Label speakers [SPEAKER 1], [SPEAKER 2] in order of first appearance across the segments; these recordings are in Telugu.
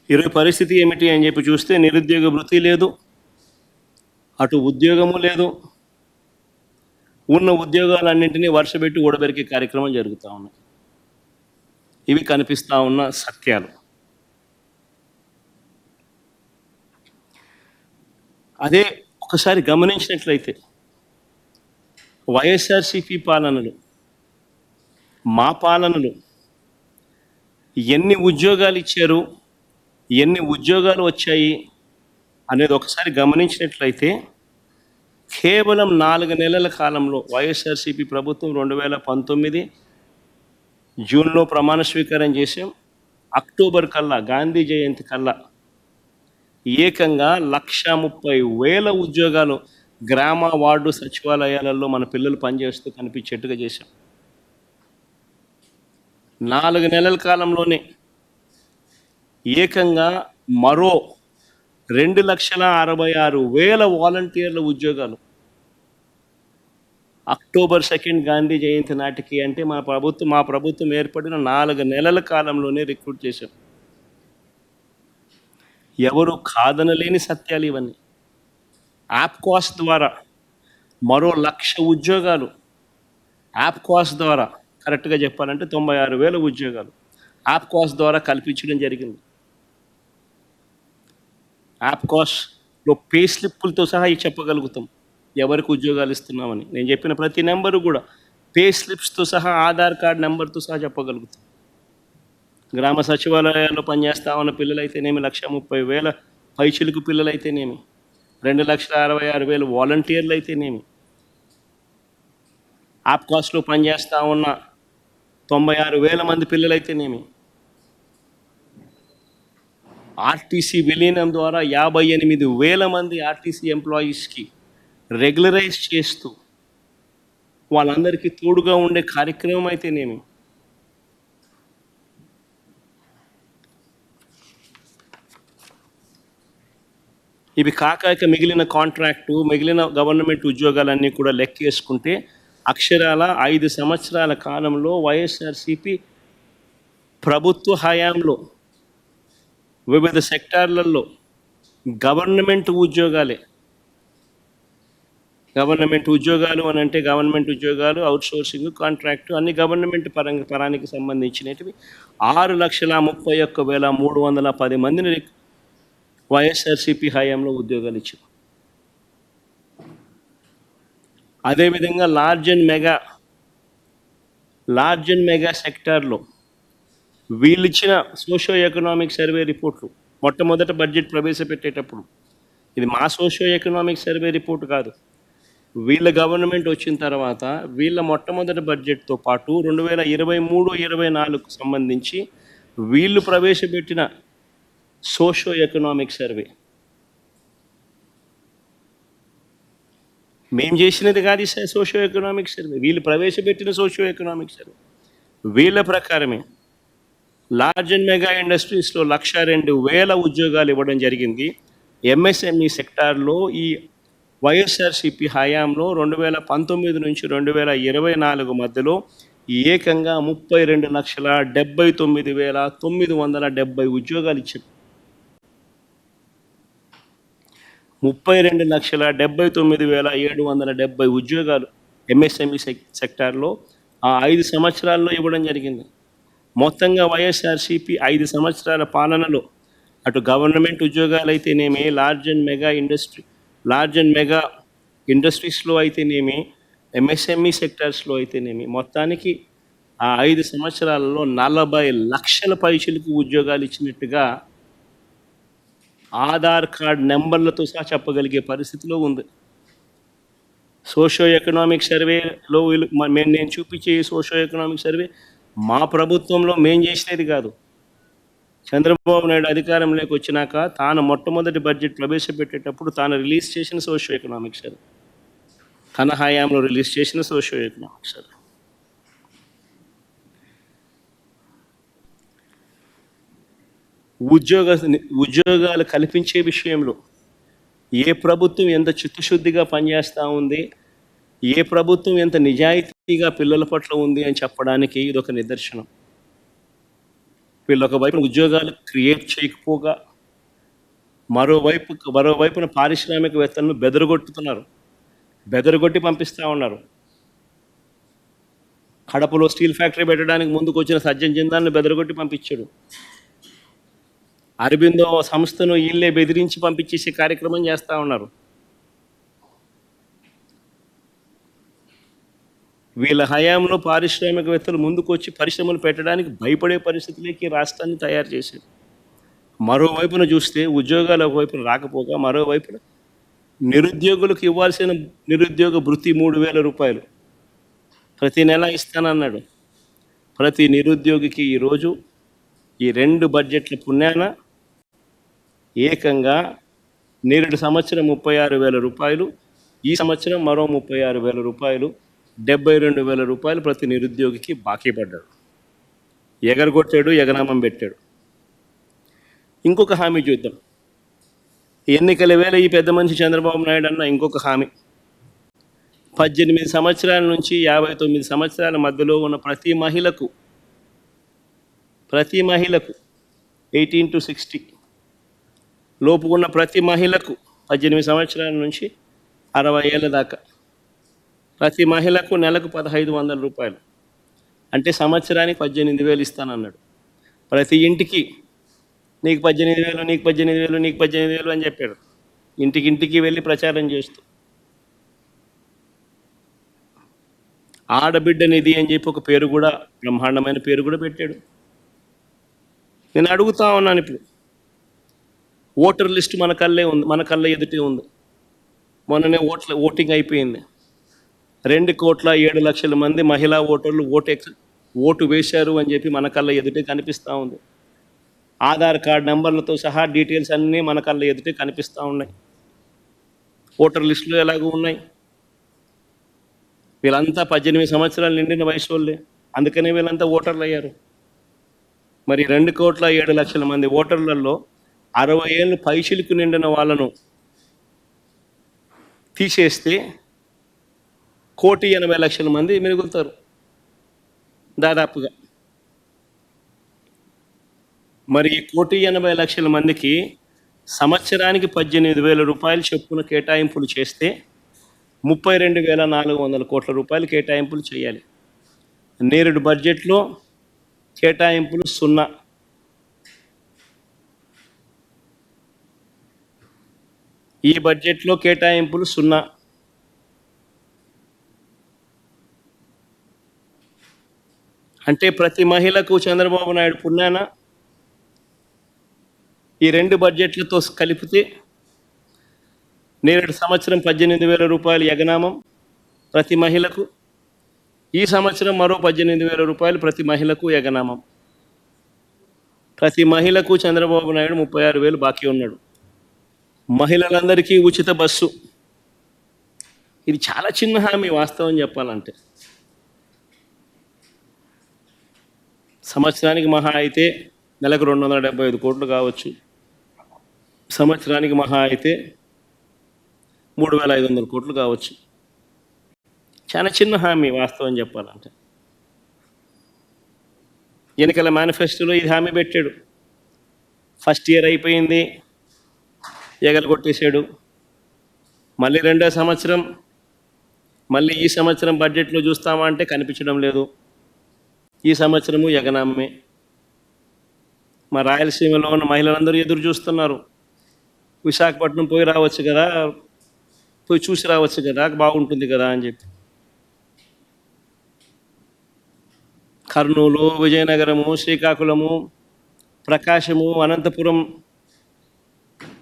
[SPEAKER 1] ఈరోజు పరిస్థితి ఏమిటి అని చెప్పి చూస్తే నిరుద్యోగ వృత్తి లేదు, అటు ఉద్యోగము లేదు. ఉన్న ఉద్యోగాలన్నింటినీ వర్షపెట్టి ఊడబెరికే కార్యక్రమం జరుగుతూ ఉన్నాయి. ఇవి కనిపిస్తూ ఉన్న సత్యాలు. అదే ఒకసారి గమనించినట్లయితే వైఎస్ఆర్సీపీ పాలనలు, మా పాలనలు ఎన్ని ఉద్యోగాలు ఇచ్చారు, ఎన్ని ఉద్యోగాలు వచ్చాయి అనేది ఒకసారి గమనించినట్లయితే కేవలం 4 నెలల కాలంలో వైఎస్ఆర్సీపీ ప్రభుత్వం 2019 జూన్లో ప్రమాణ స్వీకారం చేసాం. అక్టోబర్ కల్లా, గాంధీ జయంతి కల్లా ఏకంగా 130,000 ఉద్యోగాలు గ్రామ వార్డు సచివాలయాలలో మన పిల్లలు పనిచేస్తూ కనిపించేట్టుగా చేశాం. 4 నెలల కాలంలోనే ఏకంగా మరో 2,66,000 వాలంటీర్ల ఉద్యోగాలు అక్టోబర్ 2 గాంధీ జయంతి నాటికి, అంటే మా ప్రభుత్వం ఏర్పడిన 4 నెలల కాలంలోనే రిక్రూట్ చేశాం. ఎవరు కాదనలేని సత్యాలు ఇవన్నీ. యాప్కాస్ ద్వారా మరో 1,00,000 ఉద్యోగాలు, యాప్కాస్ ద్వారా కరెక్ట్గా చెప్పాలంటే 96,000 ఉద్యోగాలు యాప్కాస్ ద్వారా కల్పించడం జరిగింది. యాప్కాస్లో పే స్లిప్పులతో సహా చెప్పగలుగుతాం ఎవరికి ఉద్యోగాలు ఇస్తున్నామని. నేను చెప్పిన ప్రతి నెంబరు కూడా పే స్లిప్స్తో సహా, ఆధార్ కార్డ్ నెంబర్తో సహా చెప్పగలుగుతాం. గ్రామ సచివాలయాల్లో పనిచేస్తా ఉన్న పిల్లలైతేనేమి, 130,000 పైచిలుకు పిల్లలైతేనేమి, 2,66,000 వాలంటీర్లు అయితేనేమి, యాప్కాస్లో పనిచేస్తూ ఉన్న 96,000 మంది పిల్లలైతేనేమి, ఆర్టీసీ విలీనం ద్వారా 58,000 మంది ఆర్టీసీ ఎంప్లాయీస్కి రెగ్యులరైజ్ చేస్తూ వాళ్ళందరికీ తోడుగా ఉండే కార్యక్రమం అయితేనేమి, ఇవి కాక మిగిలిన కాంట్రాక్టు, మిగిలిన గవర్నమెంట్ ఉద్యోగాలన్నీ కూడా లెక్కేసుకుంటే అక్షరాల 5 సంవత్సరాల కాలంలో వైఎస్ఆర్సీపీ ప్రభుత్వ హయాంలో వివిధ సెక్టార్లలో గవర్నమెంట్ ఉద్యోగాలు అని అంటే గవర్నమెంట్ ఉద్యోగాలు, అవుట్సోర్సింగ్, కాంట్రాక్టు అన్ని గవర్నమెంట్ పరానికి సంబంధించినవి 6,31,310 మందిని వైఎస్ఆర్సీపీ హయాంలో ఉద్యోగాలు ఇచ్చారు. అదేవిధంగా లార్జ్ అండ్ మెగా సెక్టార్లో వీళ్ళు ఇచ్చిన సోషో ఎకనామిక్ సర్వే రిపోర్ట్లు మొట్టమొదట బడ్జెట్ ప్రవేశపెట్టేటప్పుడు, ఇది మా సోషో ఎకనామిక్ సర్వే రిపోర్ట్ కాదు, వీళ్ళ గవర్నమెంట్ వచ్చిన తర్వాత వీళ్ళ మొట్టమొదటి బడ్జెట్తో పాటు 2023-24 సంబంధించి వీళ్ళు ప్రవేశపెట్టిన సోషో ఎకనామిక్ సర్వే, మేము చేసినది కాదు సోషో ఎకనామిక్ సర్వే, వీళ్ళు ప్రవేశపెట్టిన సోషో ఎకనామిక్ సర్వే. వీళ్ళ ప్రకారమే లార్జ్ అండ్ మెగా ఇండస్ట్రీస్లో 102,000 ఉద్యోగాలు ఇవ్వడం జరిగింది. ఎంఎస్ఎంఈ సెక్టార్లో ఈ వైఎస్ఆర్సీపీ హయాంలో 2019 నుంచి 2024 మధ్యలో ఏకంగా 32,79,970 ఉద్యోగాలు ఇచ్చారు. 32,79,770 ఉద్యోగాలు ఎంఎస్ఎంఈ సెక్టార్లో ఆ 5 సంవత్సరాల్లో ఇవ్వడం జరిగింది. మొత్తంగా వైఎస్ఆర్సీపీ 5 సంవత్సరాల పాలనలో అటు గవర్నమెంట్ ఉద్యోగాలు అయితేనేమి, లార్జ్ అండ్ మెగా ఇండస్ట్రీస్లో అయితేనేమి, ఎంఎస్ఎంఈ సెక్టార్స్లో అయితేనేమి, మొత్తానికి ఆ 5 సంవత్సరాలలో 40 లక్షల పైచిలకు ఉద్యోగాలు ఇచ్చినట్టుగా ఆధార్ కార్డ్ నెంబర్లతో సహా చెప్పగలిగే పరిస్థితిలో ఉంది. సోషో ఎకనామిక్ సర్వేలో నేను చూపించే సోషో ఎకనామిక్ సర్వే మా ప్రభుత్వంలో మేము చేసినది కాదు. చంద్రబాబు నాయుడు అధికారంలోకి వచ్చినాక తాను మొట్టమొదటి బడ్జెట్ ప్రవేశపెట్టేటప్పుడు తాను రిలీజ్ చేసిన సోషో ఎకనామిక్ సర్వే, తన హయాంలో రిలీజ్ చేసిన సోషో ఎకనామిక్ సర్వే. ఉద్యోగాలు కల్పించే విషయంలో ఏ ప్రభుత్వం ఎంత చిత్తశుద్ధిగా పనిచేస్తూ ఉంది, ఏ ప్రభుత్వం ఎంత నిజాయితీగా పిల్లల పట్ల ఉంది అని చెప్పడానికి ఇదొక నిదర్శనం. వీళ్ళు ఒకవైపున ఉద్యోగాలు క్రియేట్ చేయకపోగా మరోవైపున పారిశ్రామికవేత్తలను బెదరగొట్టి పంపిస్తూ ఉన్నారు. కడపలో స్టీల్ ఫ్యాక్టరీ పెట్టడానికి ముందుకు వచ్చిన సజ్జన్ జిందాల్ని బెదరగొట్టి పంపించాడు. అరబిందో సంస్థను వీళ్ళే బెదిరించి పంపించేసే కార్యక్రమం చేస్తూ ఉన్నారు. వీళ్ళ హయాంలో పారిశ్రామికవేత్తలు ముందుకు వచ్చి పరిశ్రమలు పెట్టడానికి భయపడే పరిస్థితులకి రాష్ట్రాన్ని తయారు చేశారు. మరోవైపున చూస్తే ఉద్యోగాలు ఒకవైపున రాకపోగా మరోవైపున నిరుద్యోగులకు ఇవ్వాల్సిన నిరుద్యోగ భృతి 3,000 రూపాయలు ప్రతి నెల ఇస్తానన్నాడు. ప్రతి నిరుద్యోగికి ఈరోజు ఈ 2 బడ్జెట్ల పుణ్యాన ఏకంగా నేరుడు సంవత్సరం 36,000 రూపాయలు, ఈ సంవత్సరం మరో 36,000 రూపాయలు, 72,000 రూపాయలు ప్రతి నిరుద్యోగికి బాకీ పడ్డాడు. ఎగరగొట్టాడు, ఎగనామం పెట్టాడు. ఇంకొక హామీ చూద్దాం. ఎన్నికల వేళ ఈ పెద్ద మనిషి చంద్రబాబు నాయుడు అన్న ఇంకొక హామీ, 18 సంవత్సరాల నుంచి 59 సంవత్సరాల మధ్యలో ఉన్న ప్రతి మహిళకు 18 to 60 లోపు ఉన్న ప్రతి మహిళకు 18 సంవత్సరాల నుంచి 60 ఏళ్ళ దాకా ప్రతి మహిళకు నెలకు 1,500 రూపాయలు, అంటే సంవత్సరానికి 18,000 ఇస్తానన్నాడు. ప్రతి ఇంటికి నీకు 18,000, నీకు 18,000, నీకు 18,000 అని చెప్పాడు. ఇంటికి వెళ్ళి ప్రచారం చేస్తూ ఆడబిడ్డ నిధి అని చెప్పి ఒక పేరు కూడా, బ్రహ్మాండమైన పేరు కూడా పెట్టాడు. నేను అడుగుతా ఉన్నాను, ఇప్పుడు ఓటర్ లిస్ట్ మన కళ్ళ ఎదుటే ఉంది. మొన్ననే ఓటింగ్ అయిపోయింది. 2,07,00,000 మంది మహిళా ఓటర్లు ఓటు వేశారు అని చెప్పి మన కళ్ళ ఎదుటే కనిపిస్తూ ఉంది. ఆధార్ కార్డ్ నెంబర్లతో సహా డీటెయిల్స్ అన్నీ మన కళ్ళ ఎదుటే కనిపిస్తూ ఉన్నాయి. ఓటర్ లిస్టులు ఎలాగో ఉన్నాయి. వీళ్ళంతా 18 సంవత్సరాలు నిండిన వయసు వాళ్ళే, అందుకనే వీళ్ళంతా ఓటర్లు అయ్యారు. మరి 2,07,00,000 మంది ఓటర్లలో 60 ఏళ్ళు పైచిలకు నిండిన వాళ్ళను తీసేస్తే 1,80,00,000 మంది మిగులుతారు దాదాపుగా. మరి 1,80,00,000 మందికి సంవత్సరానికి 18,000 రూపాయలు చొప్పున కేటాయింపులు చేస్తే 32,400 కోట్ల రూపాయలు కేటాయింపులు చేయాలి. నేరుడు బడ్జెట్లో కేటాయింపులు 0. ఈ బడ్జెట్లో కేటాయింపులు 0. అంటే ప్రతి మహిళకు చంద్రబాబు నాయుడు పుణ్యాన ఈ 2 బడ్జెట్లతో కలిపితే నేరుడు సంవత్సరం 18,000 రూపాయలు ఎగనామం ప్రతి మహిళకు, ఈ సంవత్సరం మరో 18,000 రూపాయలు ప్రతి మహిళకు ఎగనామం. ప్రతి మహిళకు చంద్రబాబు నాయుడు 36,000 బాకీ ఉన్నాడు. మహిళలందరికీ ఉచిత బస్సు, ఇది చాలా చిన్న హామీ వాస్తవం చెప్పాలంటే. సంవత్సరానికి మహా అయితే నెలకు 275 కోట్లు కావచ్చు, సంవత్సరానికి మహా అయితే 3,500 కోట్లు కావచ్చు. చాలా చిన్న హామీ వాస్తవం చెప్పాలంటే. ఎన్నికల మేనిఫెస్టోలో ఇది హామీ పెట్టాడు. ఫస్ట్ ఇయర్ అయిపోయింది, ఎగరగొట్టేశాడు. మళ్ళీ 2వ సంవత్సరం, మళ్ళీ ఈ సంవత్సరం బడ్జెట్లో చూస్తామా అంటే కనిపించడం లేదు. ఈ సంవత్సరము ఎగనామే. మా రాయలసీమలో ఉన్న మహిళలందరూ ఎదురు చూస్తున్నారు. విశాఖపట్నం పోయి రావచ్చు కదా, పోయి చూసి రావచ్చు కదా, బాగుంటుంది కదా అని చెప్పి. కర్నూలు, విజయనగరము, శ్రీకాకుళము, ప్రకాశము, అనంతపురం,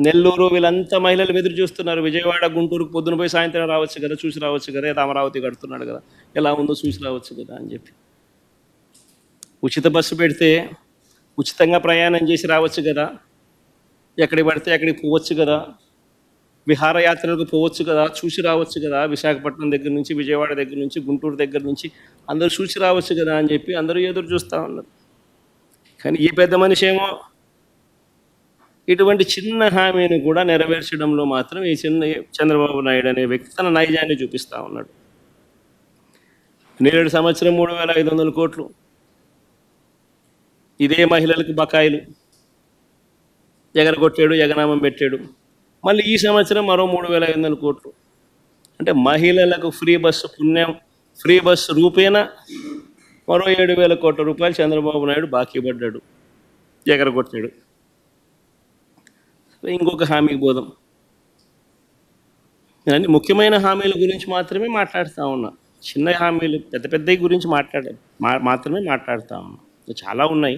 [SPEAKER 1] నెల్లూరు, వీళ్ళంతా మహిళలు ఎదురు చూస్తున్నారు. విజయవాడ, గుంటూరుకు పొద్దున పోయి సాయంత్రం రావచ్చు కదా, చూసి రావచ్చు కదా, అమరావతి కడుతున్నాడు కదా, ఎలా ఉందో చూసి రావచ్చు కదా అని చెప్పి. ఉచిత బస్సు పెడితే ఉచితంగా ప్రయాణం చేసి రావచ్చు కదా, ఎక్కడికి పడితే అక్కడికి పోవచ్చు కదా, విహారయాత్రలకు పోవచ్చు కదా, చూసి రావచ్చు కదా, విశాఖపట్నం దగ్గర నుంచి, విజయవాడ దగ్గర నుంచి, గుంటూరు దగ్గర నుంచి అందరూ చూసి రావచ్చు కదా అని చెప్పి అందరూ ఎదురు చూస్తూ ఉన్నారు. కానీ ఈ పెద్ద మనిషి ఏమో ఇటువంటి చిన్న హామీని కూడా నెరవేర్చడంలో మాత్రం ఈ చంద్రబాబు నాయుడు అనే వ్యక్తి తన నైజాన్ని చూపిస్తూ ఉన్నాడు. నేరేడు సంవత్సరం 3,500 కోట్లు, ఇదే మహిళలకు బకాయిలు ఎగరగొట్టాడు, ఎగనామం పెట్టాడు. మళ్ళీ ఈ సంవత్సరం మరో 3,500 కోట్లు. అంటే మహిళలకు ఫ్రీ బస్సు పుణ్యం, ఫ్రీ బస్సు రూపేణ మరో 7,000 కోట్ల రూపాయలు చంద్రబాబు నాయుడు బాకీ పడ్డాడు, ఎగరగొట్టాడు. ఇంకొక హామీకి పోదాం. నేను అన్ని ముఖ్యమైన హామీల గురించి మాత్రమే మాట్లాడుతూ ఉన్నా. చిన్న హామీలు పెద్ద పెద్దవి గురించి మాత్రమే మాట్లాడుతూ ఉన్నా. చాలా ఉన్నాయి.